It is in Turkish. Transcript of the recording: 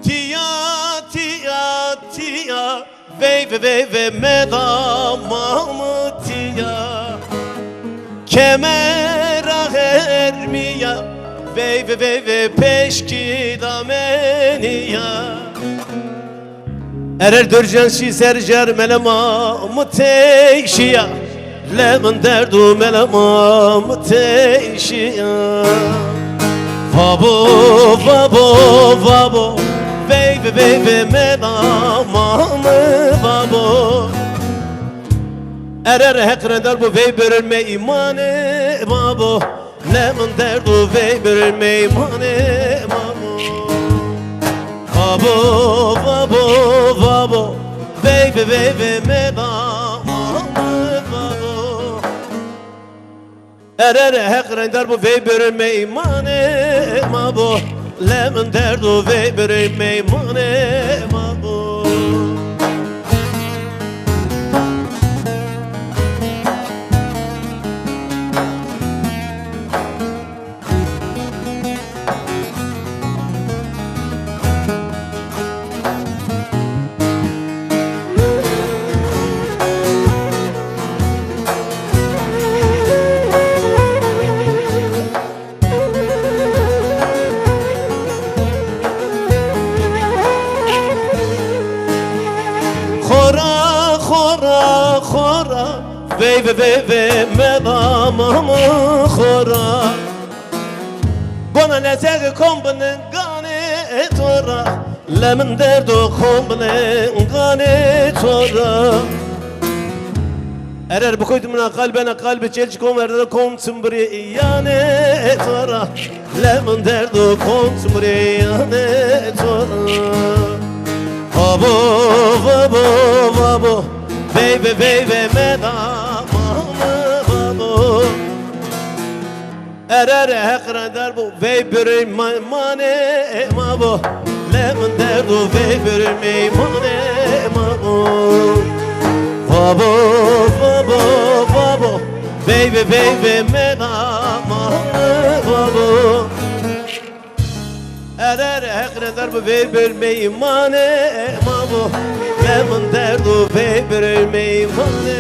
Tia, tia, tia, ve medamamı tia. Kemera hermiya, ve peşki dameniya. Erer dörcenşi sercer melemamı teşiya. Lemon derdu melemamı teşiya. Vabo, vabo, vabo, ve medamamı vabo. Erer hekreder bu vey bölme imanı babo. Lemon derdu vey bölme imanı babo. Vabo, vabo, vabo, ve medamamı vabo. Erer hekreder bu vey bölme imanı babo. Lemon derdu vey bölme imanı babo. Khora, khora, khora, ve medamamı khora. Gona lezeg kombinin gane tora. Lemon derdo kombinin gane tora. Erer bu koydumuna kalbi çelçi kom erde kom tımbri yane tora. Lemon derdo kom tımbri yane tora. Vabo, vabo, vabo, ve medamamı vabo. Erer hekreder bu vey bürüm mane mabo. Lemon derdu vey bürüm mane mabo. Vabo, vabo, vabo, ve medamamı vabo. Erer hekreder bu vey bölmeyi mane mabo. Lemon derdu vey bölmeyi mane